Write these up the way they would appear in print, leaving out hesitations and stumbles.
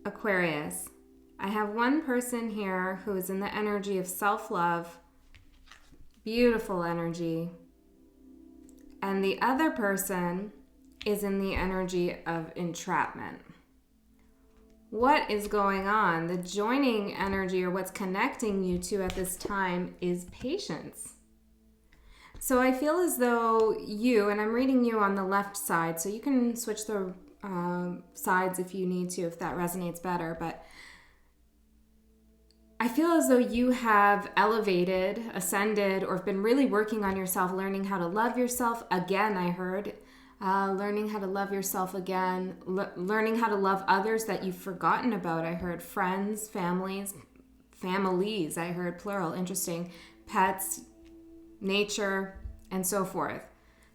Aquarius, I have one person here who is in the energy of self-love, beautiful energy, and the other person is in the energy of entrapment. What is going on? The joining energy, or what's connecting you two at this time, is patience. So I feel as though you, and I'm reading you on the left side, so you can switch the sides if you need to, if that resonates better, but I feel as though you have elevated, ascended, or have been really working on yourself, learning how to love yourself again, I heard. Learning how to love yourself again, learning how to love others that you've forgotten about. I heard friends, families, I heard plural, interesting, pets, nature, and so forth.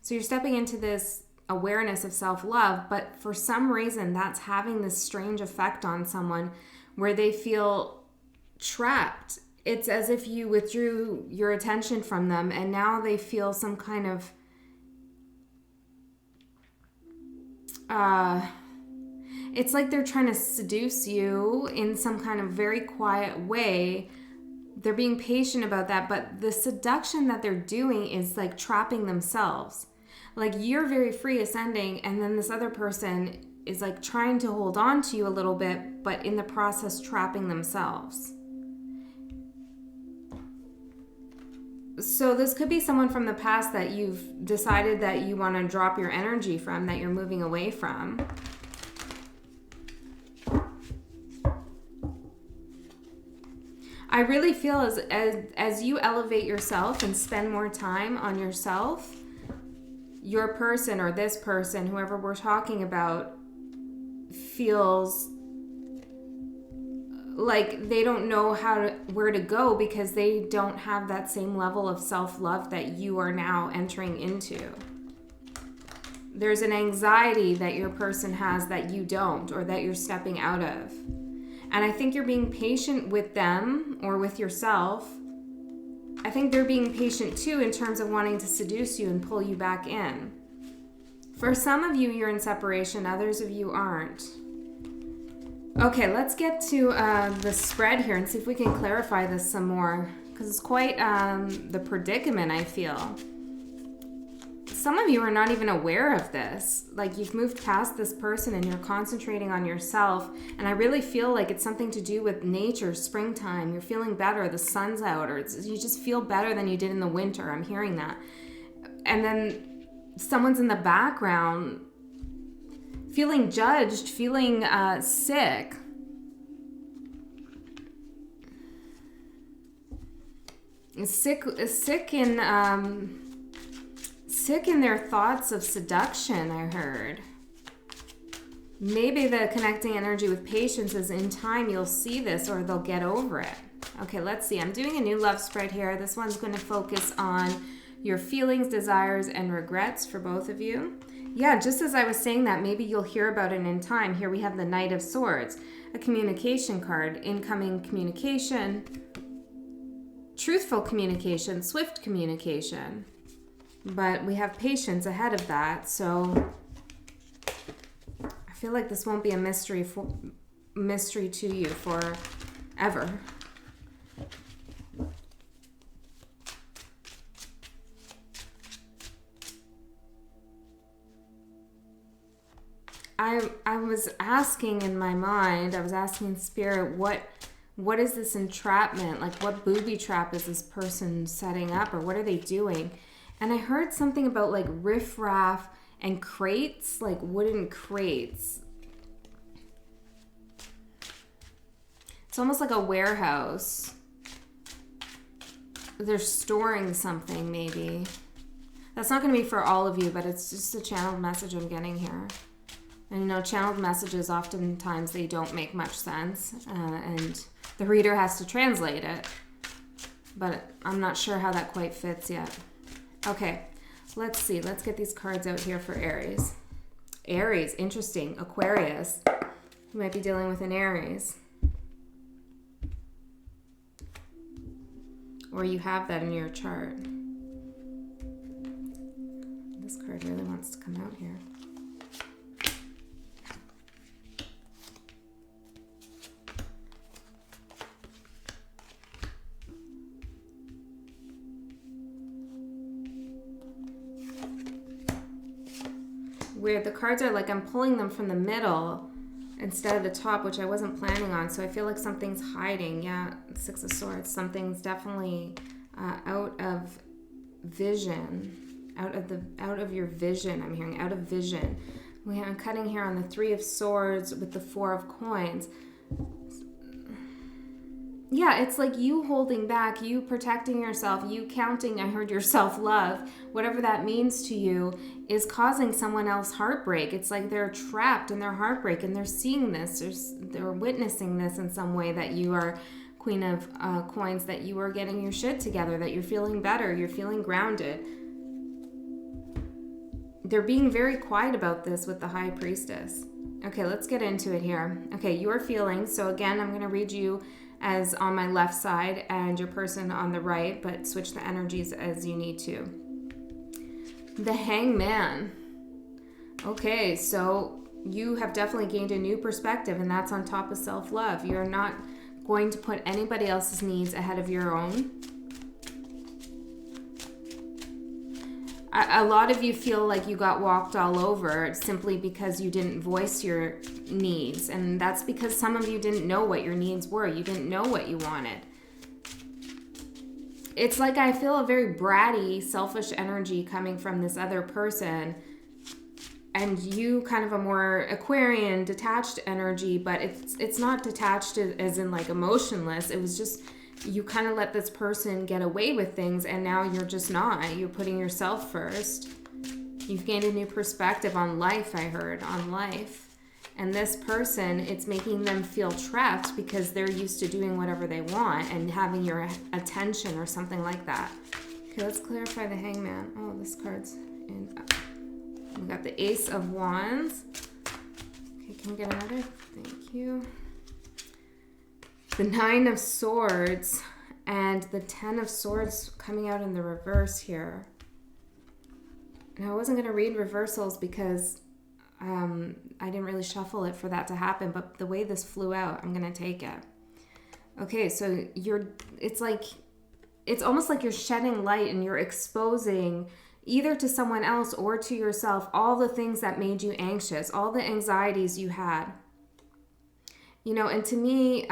So you're stepping into this awareness of self-love, but for some reason that's having this strange effect on someone where they feel trapped. It's as if you withdrew your attention from them and now they feel some kind of it's like they're trying to seduce you in some kind of very quiet way. They're being patient about that, but the seduction that they're doing is like trapping themselves. Like you're very free ascending, and then this other person is like trying to hold on to you a little bit, but in the process trapping themselves. So this could be someone from the past that you've decided that you want to drop your energy from, that you're moving away from. I really feel as you elevate yourself and spend more time on yourself, your person or this person, whoever we're talking about, feels like they don't know where to go because they don't have that same level of self-love that you are now entering into. There's an anxiety that your person has that you don't, or that you're stepping out of. And I think you're being patient with them or with yourself. I think they're being patient too in terms of wanting to seduce you and pull you back in. For some of you, you're in separation. Others of you aren't. Okay, let's get to the spread here and see if we can clarify this some more, because it's quite the predicament, I feel. Some of you are not even aware of this. Like you've moved past this person and you're concentrating on yourself, and I really feel like it's something to do with nature, springtime. You're feeling better, the sun's out, or you just feel better than you did in the winter. I'm hearing that. And then someone's in the background feeling judged, feeling sick. Sick in their thoughts of seduction, I heard. Maybe the connecting energy with patience is in time you'll see this, or they'll get over it. Okay, let's see. I'm doing a new love spread here. This one's going to focus on your feelings, desires, and regrets for both of you. Yeah, just as I was saying that, maybe you'll hear about it in time. Here we have the Knight of Swords, a communication card, incoming communication, truthful communication, swift communication. But we have patience ahead of that, so I feel like this won't be a mystery to you forever. I was asking in my mind, I was asking Spirit, what is this entrapment? Like, what booby trap is this person setting up, or what are they doing? And I heard something about like riffraff and crates, like wooden crates. It's almost like a warehouse. They're storing something, maybe. That's not going to be for all of you, but it's just a channeled message I'm getting here. And you know, channeled messages, oftentimes they don't make much sense, and the reader has to translate it. But I'm not sure how that quite fits yet. Okay, let's see. Let's get these cards out here for Aries. Aries, interesting. Aquarius. You might be dealing with an Aries. Or you have that in your chart. This card really wants to come out here. weird. The cards are like I'm pulling them from the middle instead of the top, which I wasn't planning on. So I feel like something's hiding. Yeah, Six of Swords. Something's definitely out of vision, out of your vision. I'm hearing out of vision. I'm cutting here on the Three of Swords with the Four of Coins. Yeah, it's like you holding back, you protecting yourself, you counting, I heard your self-love, whatever that means to you, is causing someone else heartbreak. It's like they're trapped in their heartbreak and they're seeing this, they're witnessing this in some way, that you are Queen of Coins, that you are getting your shit together, that you're feeling better, you're feeling grounded. They're being very quiet about this with the High Priestess. Okay, let's get into it here. Okay, your feelings. So again, I'm going to read you as on my left side and your person on the right, but switch the energies as you need to. The Hangman. Okay, so you have definitely gained a new perspective, and that's on top of self-love. You're not going to put anybody else's needs ahead of your own. A lot of you feel like you got walked all over simply because you didn't voice your needs. And that's because some of you didn't know what your needs were. You didn't know what you wanted. It's like I feel a very bratty, selfish energy coming from this other person. And you kind of a more Aquarian, detached energy, but it's not detached as in like emotionless. It was just you kind of let this person get away with things, and now you're just not. You're putting yourself first. You've gained a new perspective on life, I heard, on life. And this person, it's making them feel trapped because they're used to doing whatever they want and having your attention or something like that. Okay, let's clarify the Hangman. Oh, this card's in. We got the Ace of Wands. Okay, can we get another? Thank you. The Nine of Swords and the Ten of Swords coming out in the reverse here. Now, I wasn't going to read reversals because I didn't really shuffle it for that to happen, but the way this flew out, I'm going to take it. Okay, so it's almost like you're shedding light and you're exposing either to someone else or to yourself all the things that made you anxious, all the anxieties you had. You know, and to me,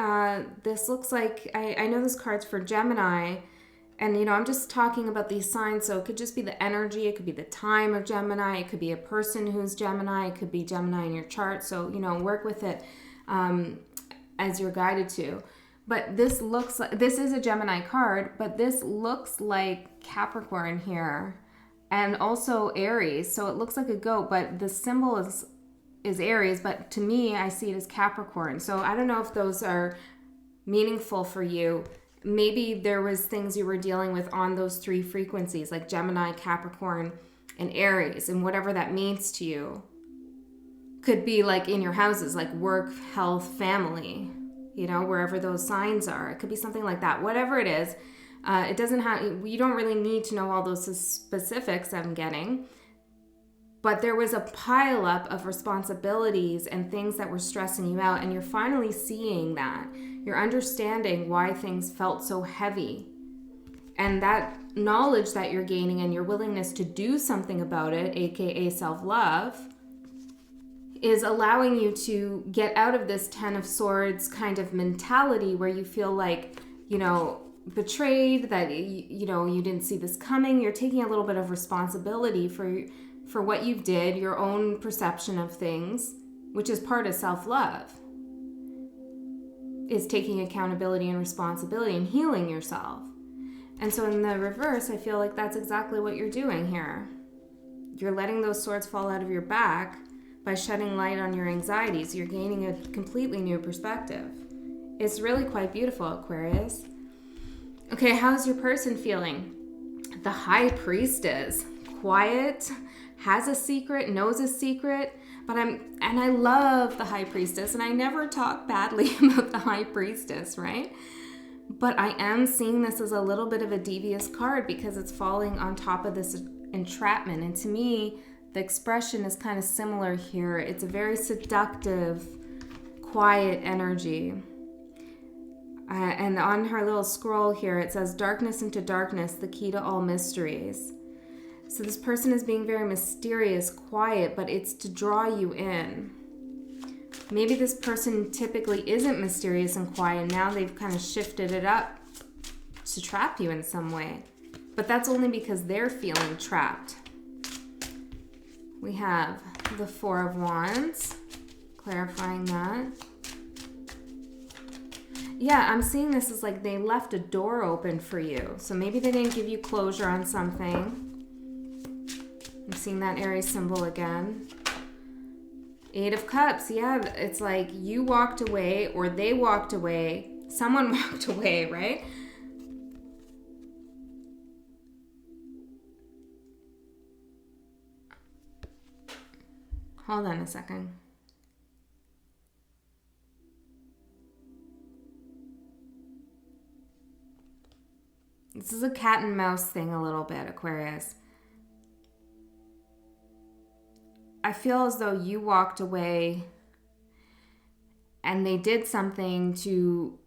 this looks like, I know this card's for Gemini, and, you know, I'm just talking about these signs, so it could just be the energy, it could be the time of Gemini, it could be a person who's Gemini, it could be Gemini in your chart, so, you know, work with it as you're guided to. But this looks like, this is a Gemini card, but this looks like Capricorn here, and also Aries, so it looks like a goat, but the symbol is Aries, but to me, I see it as Capricorn. So I don't know if those are meaningful for you. Maybe there was things you were dealing with on those three frequencies, like Gemini, Capricorn, and Aries, and whatever that means to you. Could be like in your houses, like work, health, family, you know, wherever those signs are. It could be something like that. Whatever it is, it doesn't have, you don't really need to know all those specifics I'm getting. But there was a pileup of responsibilities and things that were stressing you out, and you're finally seeing that. You're understanding why things felt so heavy. And that knowledge that you're gaining and your willingness to do something about it, aka self-love, is allowing you to get out of this Ten of Swords kind of mentality where you feel like, you know, betrayed, that, you know, you didn't see this coming. You're taking a little bit of responsibility for what you did, your own perception of things, which is part of self-love, is taking accountability and responsibility and healing yourself. And so in the reverse, I feel like that's exactly what you're doing here. You're letting those swords fall out of your back by shedding light on your anxieties. You're gaining a completely new perspective. It's really quite beautiful, Aquarius. Okay, how's your person feeling? The High Priestess. Quiet, has a secret, knows a secret, and I love the High Priestess, and I never talk badly about the High Priestess, right? But I am seeing this as a little bit of a devious card because it's falling on top of this entrapment, and to me, the expression is kind of similar here. It's a very seductive, quiet energy. And on her little scroll here, it says, darkness into darkness, the key to all mysteries. So this person is being very mysterious, quiet, but it's to draw you in. Maybe this person typically isn't mysterious and quiet. Now they've kind of shifted it up to trap you in some way. But that's only because they're feeling trapped. We have the Four of Wands, clarifying that. Yeah, I'm seeing this as like they left a door open for you. So maybe they didn't give you closure on something. I'm seeing that Aries symbol again. Eight of Cups, yeah, it's like you walked away or they walked away. Someone walked away, right? Hold on a second. This is a cat and mouse thing a little bit, Aquarius. I feel as though you walked away and they did something to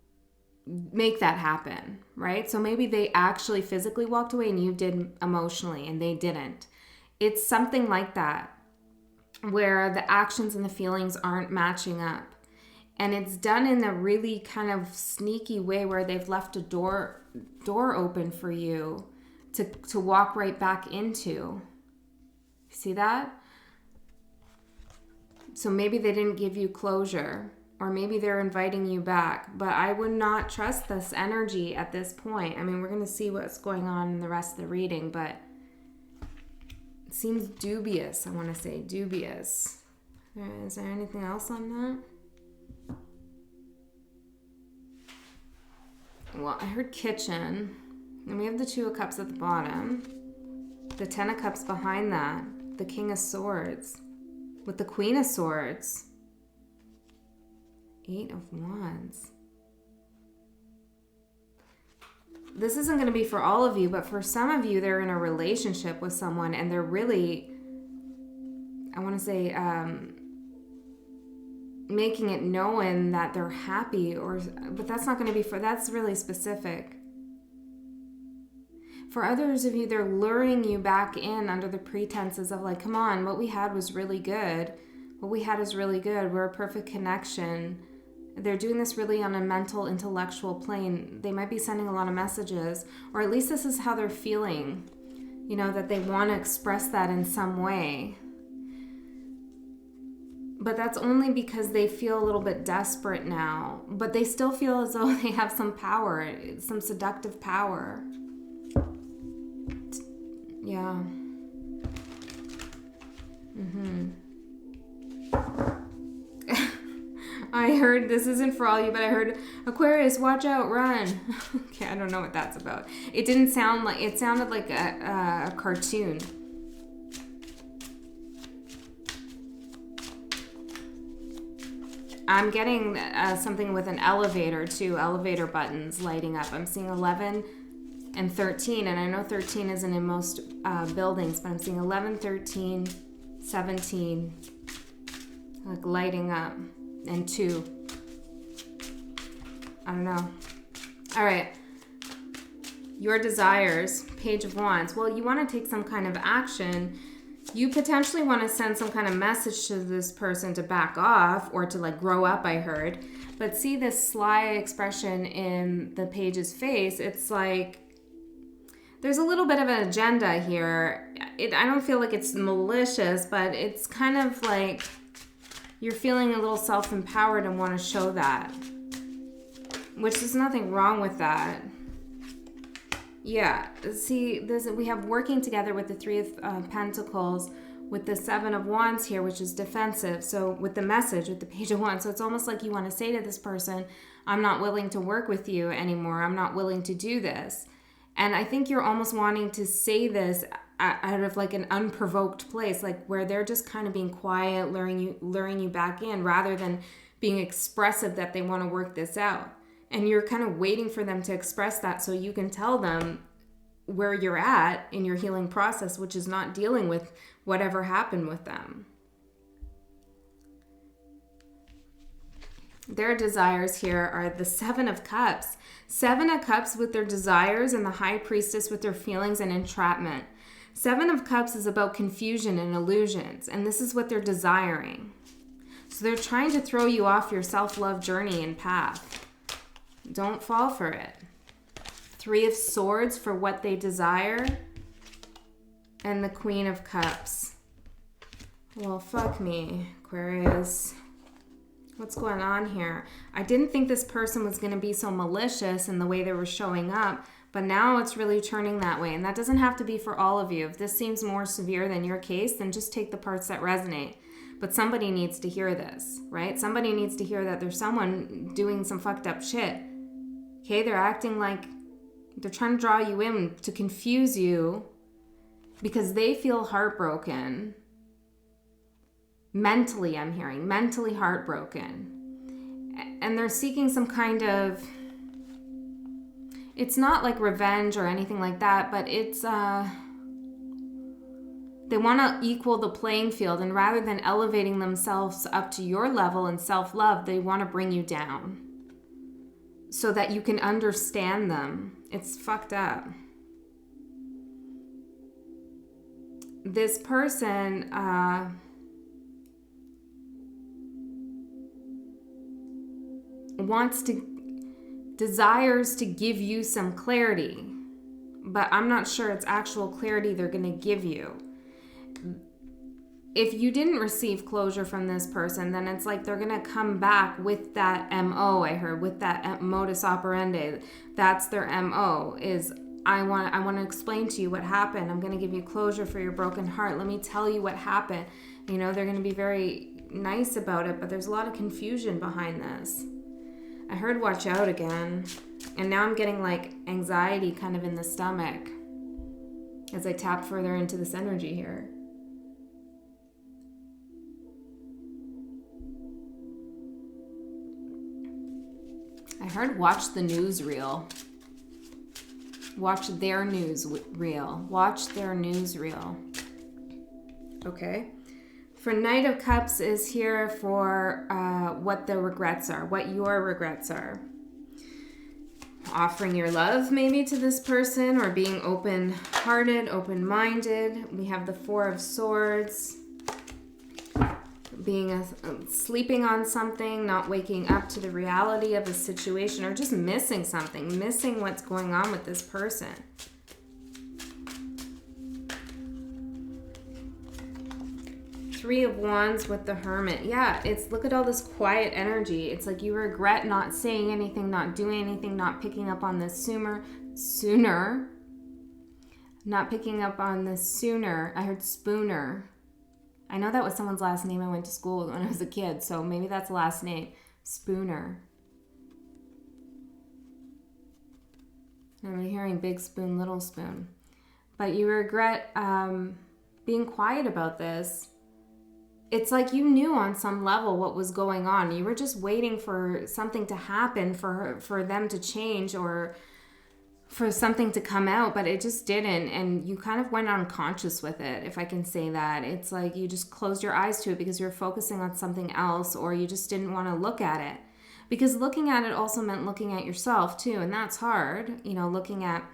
make that happen, right? So maybe they actually physically walked away and you did emotionally and they didn't. It's something like that where the actions and the feelings aren't matching up. And it's done in a really kind of sneaky way where they've left a door open for you to walk right back into. See that? So maybe they didn't give you closure, or maybe they're inviting you back. But I would not trust this energy at this point. I mean, we're going to see what's going on in the rest of the reading, but it seems dubious. I want to say dubious. Is there anything else on that? Well, I heard kitchen. And we have the Two of Cups at the bottom. The Ten of Cups behind that. The King of Swords. With the Queen of Swords. Eight of Wands. This isn't going to be for all of you, but for some of you, they're in a relationship with someone and they're really, I want to say, making it known that they're happy, but that's not going to be that's really specific. For others of you, they're luring you back in under the pretenses of like, come on, what we had was really good. What we had is really good. We're a perfect connection. They're doing this really on a mental, intellectual plane. They might be sending a lot of messages, or at least this is how they're feeling, you know, that they want to express that in some way. But that's only because they feel a little bit desperate now. But they still feel as though they have some power, some seductive power. Yeah. I heard, this isn't for all you, but I heard, Aquarius, watch out, run. Okay, I don't know what that's about. It didn't sound like, it sounded like a cartoon. I'm getting something with an elevator too, elevator buttons lighting up. I'm seeing 11 and 13, and I know 13 isn't in most buildings, but I'm seeing 11, 13, 17, like lighting up, and 2. I don't know. All right. Your desires, Page of Wands. Well, you want to take some kind of action. You potentially want to send some kind of message to this person to back off or to like grow up, I heard. But see this sly expression in the page's face. It's like there's a little bit of an agenda here. I don't feel like it's malicious, but it's kind of like you're feeling a little self-empowered and want to show that. Which there's nothing wrong with that. Yeah, see, we have working together with the Three of Pentacles, with the Seven of Wands here, which is defensive. So with the message, with the Page of Wands. So it's almost like you want to say to this person, I'm not willing to work with you anymore. I'm not willing to do this. And I think you're almost wanting to say this out of like an unprovoked place, like where they're just kind of being quiet, luring you back in, rather than being expressive that they want to work this out. And you're kind of waiting for them to express that so you can tell them where you're at in your healing process, which is not dealing with whatever happened with them. Their desires here are the Seven of Cups. Seven of Cups with their desires, and the High Priestess with their feelings and entrapment. Seven of Cups is about confusion and illusions, and this is what they're desiring. So they're trying to throw you off your self-love journey and path. Don't fall for it. Three of Swords for what they desire, and the Queen of Cups. Well, fuck me, Aquarius. What's going on here? I didn't think this person was going to be so malicious in the way they were showing up, but now it's really turning that way. And that doesn't have to be for all of you. If this seems more severe than your case, then just take the parts that resonate. But somebody needs to hear this, right? Somebody needs to hear that there's someone doing some fucked up shit. Okay, they're acting like they're trying to draw you in to confuse you because they feel heartbroken. Mentally, I'm hearing, mentally heartbroken. And they're seeking some kind of, it's not like revenge or anything like that, but it's, they want to equal the playing field, and rather than elevating themselves up to your level and self-love, they want to bring you down so that you can understand them. It's fucked up. This person, desires to give you some clarity, but I'm not sure it's actual clarity they're going to give you. If you didn't receive closure from this person, then it's like they're going to come back with that MO, I heard, with that modus operandi. That's their MO, is I want to explain to you what happened. I'm going to give you closure for your broken heart. Let me tell you what happened. You know, they're going to be very nice about it, but there's a lot of confusion behind this. I heard watch out again, and now I'm getting like anxiety kind of in the stomach as I tap further into this energy here. I heard watch the newsreel. Watch their newsreel. Watch their newsreel. Okay. For Knight of Cups is here for what the regrets are, what your regrets are. Offering your love maybe to this person, or being open-hearted, open-minded. We have the Four of Swords. Being sleeping on something, not waking up to the reality of a situation, or just missing something, missing what's going on with this person. Three of Wands with the Hermit. Yeah, it's, look at all this quiet energy. It's like you regret not saying anything, not doing anything, not picking up on this sooner. Not picking up on this sooner. I heard Spooner. I know that was someone's last name I went to school with when I was a kid, so maybe that's the last name. Spooner. I'm hearing big spoon, little spoon. But you regret being quiet about this. It's like you knew on some level what was going on. You were just waiting for something to happen, for them to change, or for something to come out, but it just didn't, and you kind of went unconscious with it, if I can say that. It's like you just closed your eyes to it because you're focusing on something else, or you just didn't want to look at it. Because looking at it also meant looking at yourself too, and that's hard, you know, looking at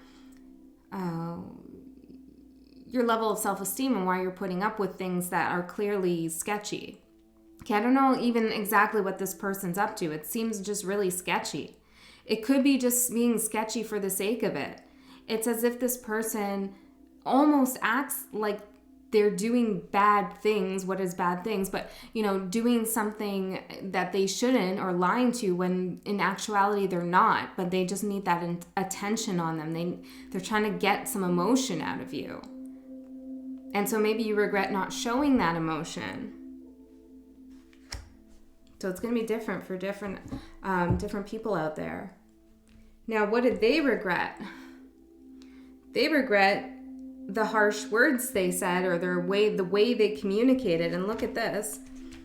your level of self-esteem and why you're putting up with things that are clearly sketchy. Okay, I don't know even exactly what this person's up to. It seems just really sketchy. It could be just being sketchy for the sake of it. It's as if this person almost acts like they're doing bad things. What is bad things? But, you know, doing something that they shouldn't, or lying to, when in actuality they're not. But they just need that attention on them. They're trying to get some emotion out of you. And so maybe you regret not showing that emotion. So it's going to be different for different people out there. Now, what did they regret? They regret the harsh words they said, or the way they communicated. And look at this.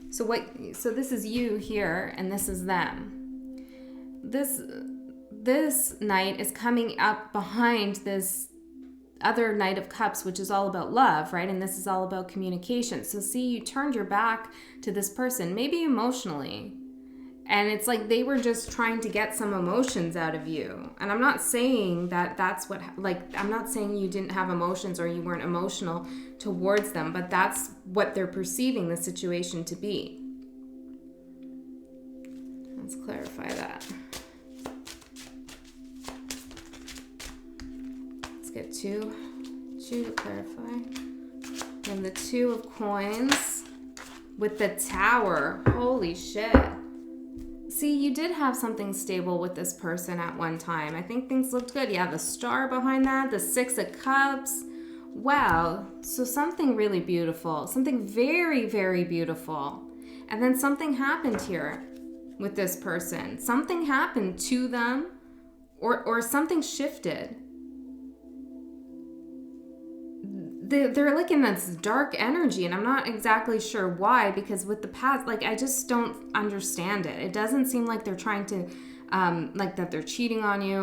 So this is you here, and this is them. This Knight is coming up behind this other Knight of Cups, which is all about love, right? And this is all about communication. So see, you turned your back to this person, maybe emotionally. And it's like they were just trying to get some emotions out of you. And I'm not saying that that's what, like, I'm not saying you didn't have emotions or you weren't emotional towards them, but that's what they're perceiving the situation to be. Let's clarify that. Let's get two to clarify. And the 2 of coins with the Tower. Holy shit. See, you did have something stable with this person at one time. I think things looked good. Yeah, the star behind that, the 6 of cups. Wow. So something really beautiful, something very, very beautiful. And then something happened here with this person. Something happened to them or something shifted. They're like in this dark energy, and I'm not exactly sure why, because with the past, like, I just don't understand it. It doesn't seem like they're trying to, like, that they're cheating on you,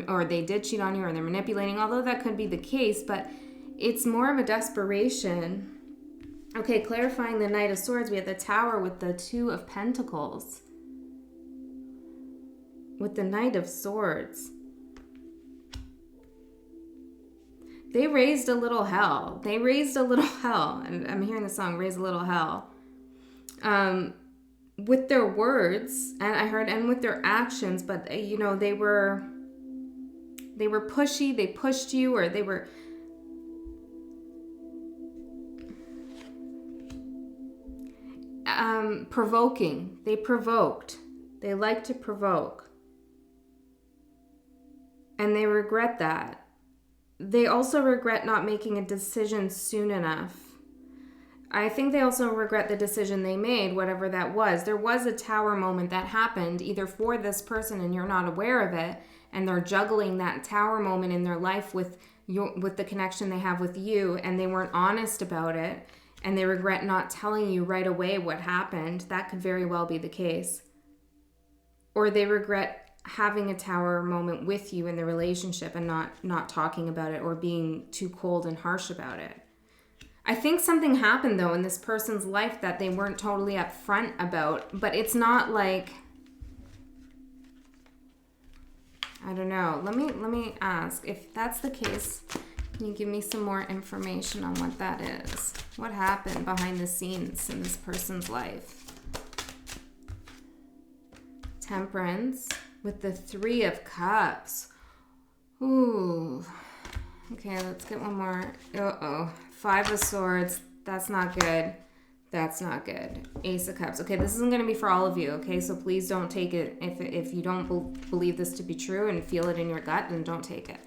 or they did cheat on you, or they're manipulating, although that could be the case, but it's more of a desperation. Okay, clarifying the Knight of Swords, we have the Tower with the 2 of Pentacles. With the Knight of Swords. They raised a little hell. They raised a little hell. And I'm hearing the song, Raise a Little Hell. With their words, and I heard, and with their actions, but, you know, they were pushy. They pushed you, or they were... provoking. They provoked. They like to provoke. And they regret that. They also regret not making a decision soon enough. I think they also regret the decision they made, whatever that was. There was a Tower moment that happened either for this person and you're not aware of it, and they're juggling that Tower moment in their life with the connection they have with you, and they weren't honest about it, and they regret not telling you right away what happened. That could very well be the case. Or they regret having a Tower moment with you in the relationship and not talking about it, or being too cold and harsh about it. I think something happened though in this person's life that they weren't totally upfront about, but it's not like, I don't know. Let me ask, if that's the case, can you give me some more information on what that is? What happened behind the scenes in this person's life? Temperance with the 3 of Cups. Ooh. Okay, let's get one more. Uh-oh. 5 of Swords. That's not good. That's not good. Ace of Cups. Okay, this isn't going to be for all of you, okay? So please don't take it. If you don't believe this to be true and feel it in your gut, then don't take it.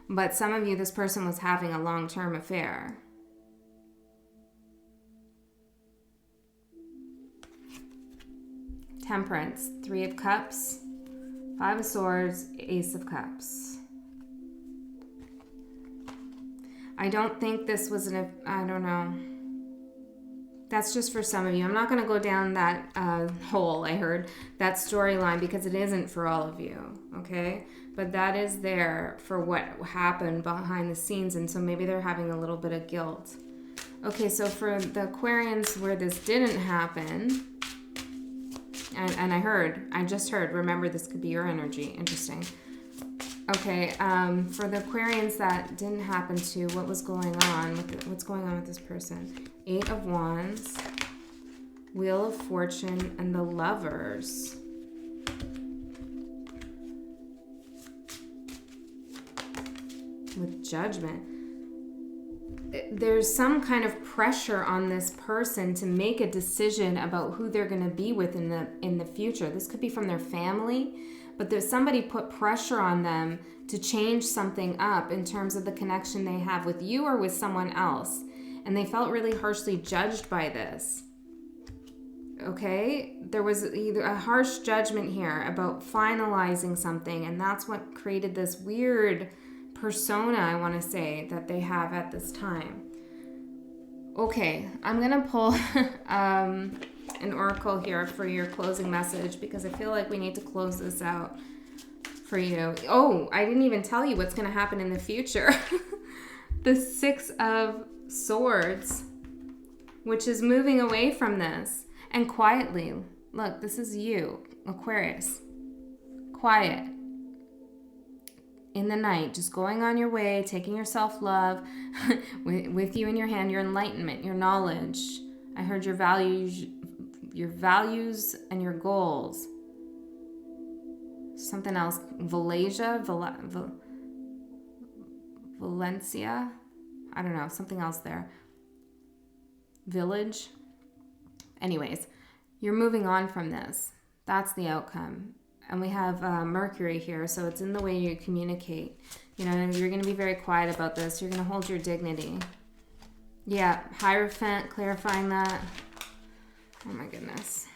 But some of you, this person was having a long-term affair. Temperance. 3 of Cups. 5 of Swords. Ace of Cups. I don't think this was I don't know. That's just for some of you. I'm not going to go down that hole, I heard, that storyline, because it isn't for all of you, okay? But that is there for what happened behind the scenes, and so maybe they're having a little bit of guilt. Okay, so for the Aquarians where this didn't happen, and I just heard, remember, this could be your energy. Interesting. Okay, for the Aquarians that didn't happen to, what's going on with this person? 8 of Wands, Wheel of Fortune, and the Lovers. With Judgment. There's some kind of pressure on this person to make a decision about who they're going to be with in the future. This could be from their family, but there's somebody put pressure on them to change something up in terms of the connection they have with you or with someone else. And they felt really harshly judged by this. Okay? There was either a harsh judgment here about finalizing something, and that's what created this weird persona, I want to say, that they have at this time. Okay, I'm going to pull an oracle here for your closing message, because I feel like we need to close this out for you. Oh, I didn't even tell you what's going to happen in the future. The 6 of Swords, which is moving away from this, and quietly, look, this is you. Aquarius. Quiet. In the night, just going on your way, taking your self-love with you in your hand, your enlightenment, your knowledge. I heard your values and your goals. Something else. Valencia. I don't know. Something else there. Village. Anyways, you're moving on from this. That's the outcome. And we have Mercury here, so it's in the way you communicate. You know, you're going to be very quiet about this. You're going to hold your dignity. Yeah, Hierophant, clarifying that. Oh my goodness.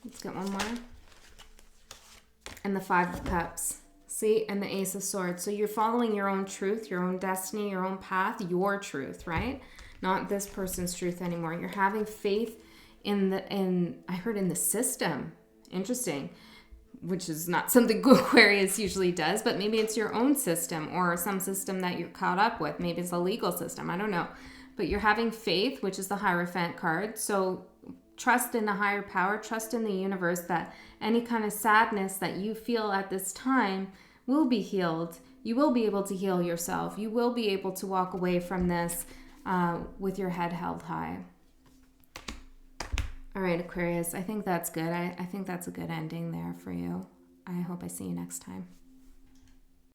Let's get one more. And the Five of Cups. See? And the Ace of Swords. So you're following your own truth, your own destiny, your own path, your truth, right? Not this person's truth anymore. You're having faith in I heard in the system. Interesting. Which is not something Aquarius usually does, but maybe it's your own system or some system that you're caught up with. Maybe it's a legal system. I don't know. But you're having faith, which is the Hierophant card. So trust in a higher power, trust in the universe that any kind of sadness that you feel at this time will be healed. You will be able to heal yourself. You will be able to walk away from this with your head held high. All right, Aquarius, I think that's good. I think that's a good ending there for you. I hope I see you next time.